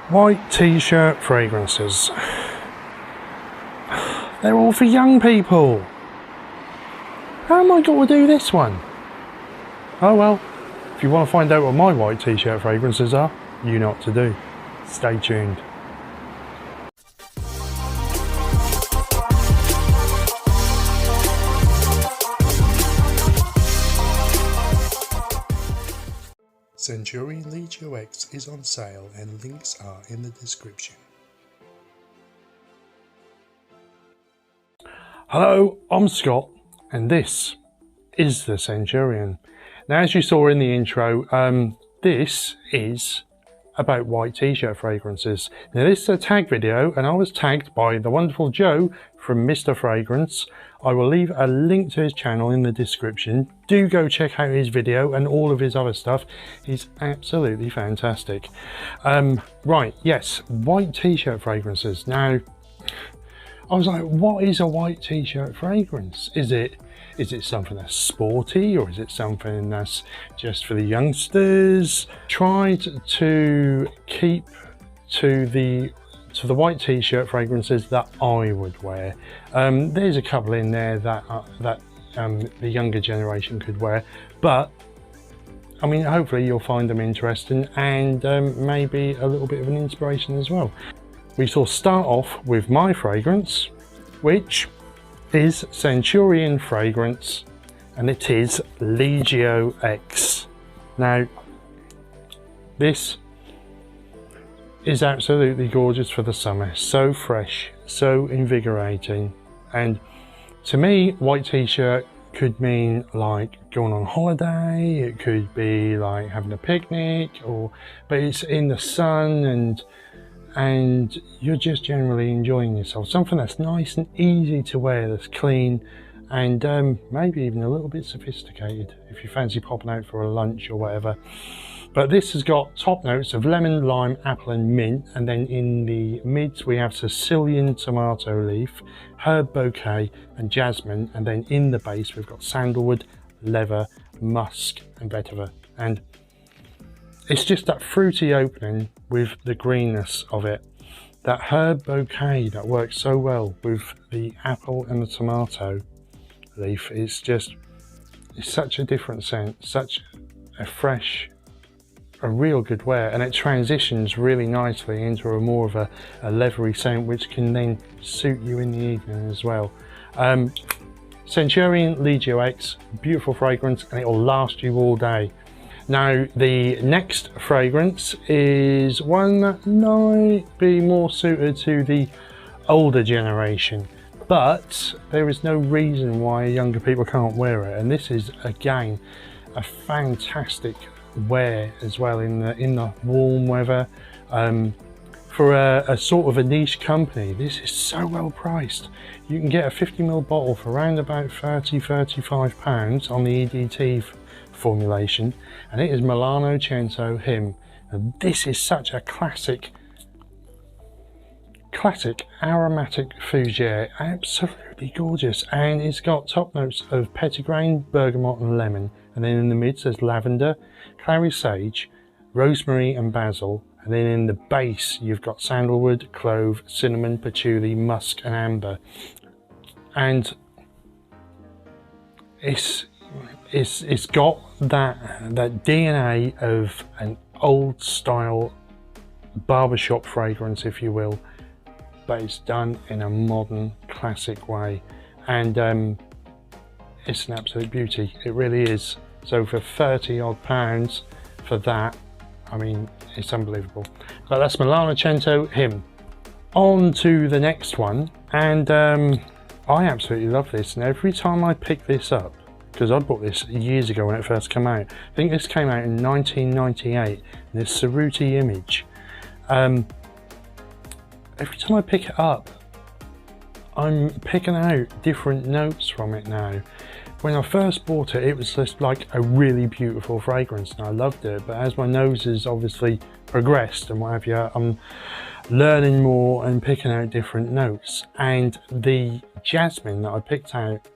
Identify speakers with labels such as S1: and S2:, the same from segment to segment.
S1: White t-shirt fragrances. They're all for young people. How am I going to do this one? Oh well, if you want to find out what my white t-shirt fragrances are, you know what to do. Stay tuned. Centurion LEGIO X is on sale and links are in the description. Hello, I'm Scott and this is the Centurion. Now, as you saw in the intro, this is about white t-shirt fragrances. Now this is a tag video and I was tagged by the wonderful Joe from Mr. Fragrance. I will leave a link to his channel in the description. Do go check out his video and all of his other stuff. He's absolutely fantastic. Right, yes, white t-shirt fragrances. Now, I was like, what is a white t-shirt fragrance? Is it something that's sporty, or is it something that's just for the youngsters? Tried to keep to the white t-shirt fragrances that I would wear. There's a couple in there that the younger generation could wear, but I mean, hopefully you'll find them interesting and maybe a little bit of an inspiration as well. We shall start off with my fragrance, which is Centurion fragrance, and it is LEGIO X. Now, this is absolutely gorgeous for the summer. So fresh, so invigorating, and to me, white t-shirt could mean like going on holiday. It could be like having a picnic, but it's in the sun and you're just generally enjoying yourself. Something that's nice and easy to wear, that's clean, and maybe even a little bit sophisticated if you fancy popping out for a lunch or whatever. But this has got top notes of lemon, lime, apple and mint, and then in the mids we have Sicilian tomato leaf, herb bouquet and jasmine, and then in the base we've got sandalwood, leather, musk and vetiver. And it's just that fruity opening with the greenness of it. That herb bouquet that works so well with the apple and the tomato leaf. It's such a different scent, such a fresh, a real good wear, and it transitions really nicely into a more of a leathery scent, which can then suit you in the evening as well. Centurion LEGIO X, beautiful fragrance, and it will last you all day. Now, the next fragrance is one that might be more suited to the older generation, but there is no reason why younger people can't wear it. And this is, again, a fantastic wear as well in the warm weather. For a sort of a niche company, this is so well priced. You can get a 50ml bottle for around about £30–35 on the EDT formulation, and it is Milano Cento Him. And this is such a classic aromatic fougere, absolutely gorgeous, and it's got top notes of petitgrain, bergamot and lemon, and then in the mids there's lavender, clary sage, rosemary and basil, and then in the base you've got sandalwood, clove, cinnamon, patchouli, musk and amber. And it's got that DNA of an old style barbershop fragrance, if you will, but it's done in a modern classic way, and it's an absolute beauty. It really is. So for £30 odd for that, I mean, it's unbelievable. But that's Milano Cento Him. On to the next one, and I absolutely love this, and every time I pick this up, because I bought this years ago when it first came out. I think this came out in 1998, this Cerruti image. Every time I pick it up, I'm picking out different notes from it now. When I first bought it, it was just like a really beautiful fragrance and I loved it, but as my nose has obviously progressed and what have you, I'm learning more and picking out different notes. And the jasmine that I picked out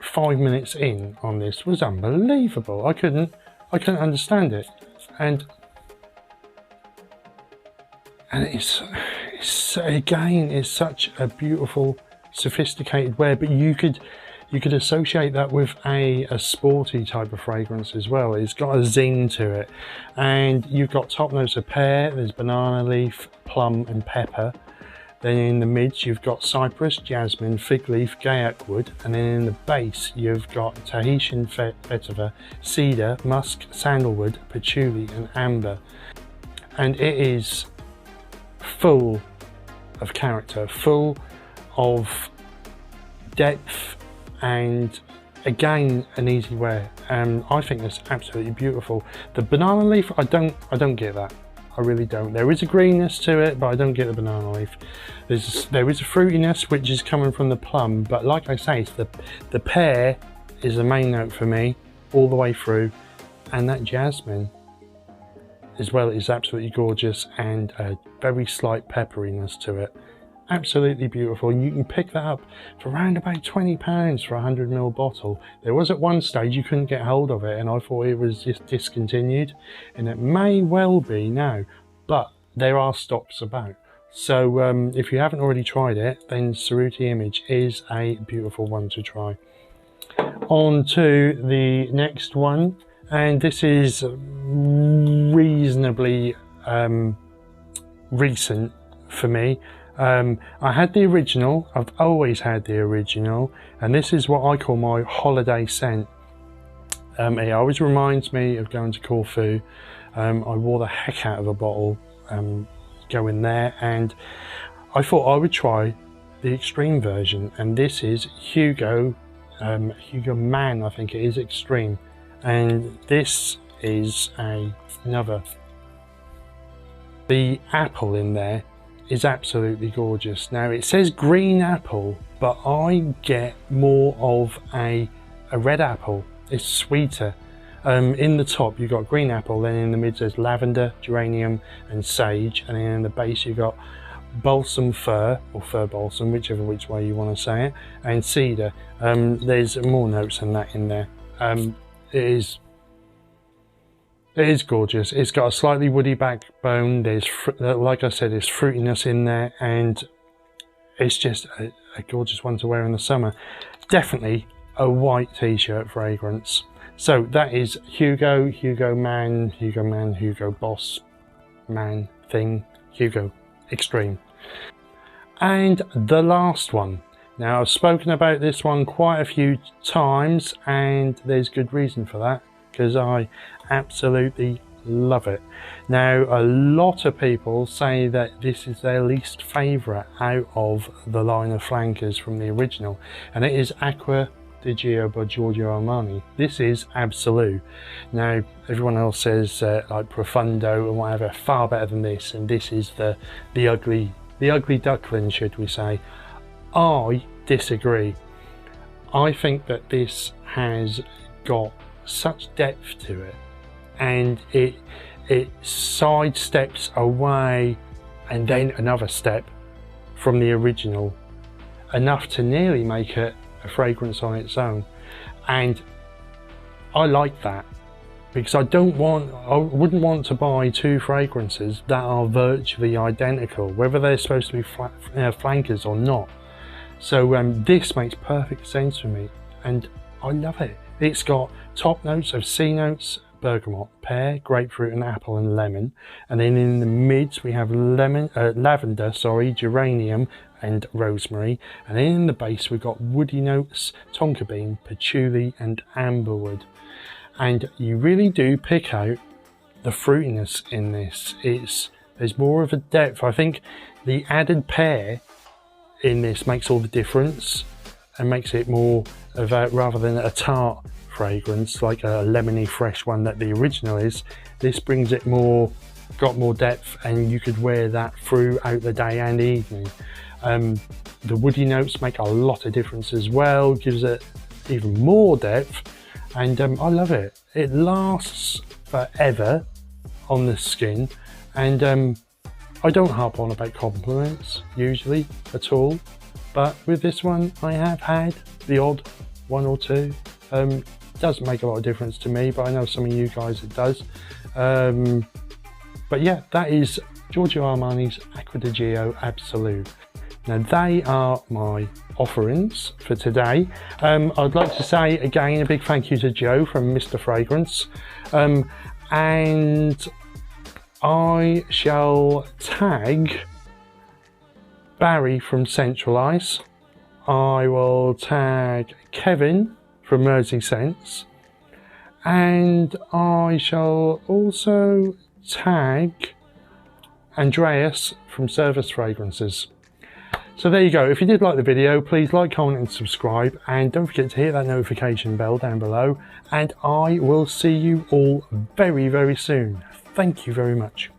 S1: 5 minutes in on this was unbelievable. I couldn't understand it, and and it's again, it's such a beautiful, sophisticated wear, but you could associate that with a sporty type of fragrance as well. It's got a zing to it, and you've got top notes of pear, there's banana leaf, plum and pepper. Then in the mids you've got cypress, jasmine, fig leaf, gaiac wood, and then in the base you've got Tahitian vetiver, cedar, musk, sandalwood, patchouli and amber. And it is full of character, full of depth, and again an easy wear. I think it's absolutely beautiful. The banana leaf, I don't get that. I really don't. There is a greenness to it, but I don't get the banana leaf. There is a fruitiness which is coming from the plum, but like I say, it's the pear is the main note for me all the way through, and that jasmine as well is absolutely gorgeous, and a very slight pepperiness to it. Absolutely beautiful, and you can pick that up for around about £20 for a 100ml bottle. There was at one stage you couldn't get hold of it, and I thought it was just discontinued, and it may well be now, but there are stocks about. So if you haven't already tried it, then Cerruti Image is a beautiful one to try. On to the next one, and this is reasonably recent for me. I had the original, I've always had the original, and this is what I call my holiday scent. It always reminds me of going to Corfu. I wore the heck out of a bottle going there, and I thought I would try the extreme version, and this is Hugo, Hugo Man I think it is, Extreme, and this is another. The apple in there is absolutely gorgeous. Now it says green apple, but I get more of a red apple. It's sweeter. In the top you've got green apple, then in the mid there's lavender, geranium and sage, and then in the base you've got balsam fir, or fir balsam, whichever which way you want to say it, and cedar. There's more notes than that in there. It is gorgeous. It's got a slightly woody backbone. There's, like I said, there's fruitiness in there, and it's just a gorgeous one to wear in the summer. Definitely a white t-shirt fragrance. So that is Hugo, Hugo Man, Hugo Boss Man thing, Hugo Extreme. And the last one. Now I've spoken about this one quite a few times, and there's good reason for that, because I absolutely love it. Now a lot of people say that this is their least favourite out of the line of flankers from the original, and it is Acqua di Gio by Giorgio Armani. This is Absolu. Now everyone else says like Profundo and whatever, far better than this, and this is the ugly duckling, should we say. I disagree. I think that this has got such depth to it, and it sidesteps away and then another step from the original, enough to nearly make it a fragrance on its own. And I like that, because I wouldn't want to buy two fragrances that are virtually identical, whether they're supposed to be flankers or not. So this makes perfect sense for me, and I love it. It's got top notes of C notes, bergamot, pear, grapefruit and apple and lemon, and then in the mids we have lavender, geranium and rosemary, and then in the base we've got woody notes, tonka bean, patchouli and amberwood. And you really do pick out the fruitiness in this. There's more of a depth. I think the added pear in this makes all the difference, and makes it more of a, rather than a tart fragrance like a lemony fresh one that the original is, this brings it got more depth, and you could wear that throughout the day and evening. The woody notes make a lot of difference as well, gives it even more depth, and I love it. It lasts forever on the skin, and I don't harp on about compliments usually at all, but with this one I have had the odd one or two. Doesn't make a lot of difference to me, but I know some of you guys it does. But yeah, that is Giorgio Armani's Acqua Absolu. Now they are my offerings for today. I'd like to say again a big thank you to Joe from Mr. Fragrance, and I shall tag Barry from Scentualise. I will tag Kevin from Merseyscents, and I shall also tag Andreas from Servus fragrances. So there you go. If you did like the video, please like, comment and subscribe, and don't forget to hit that notification bell down below, and I will see you all very, very soon. Thank you very much.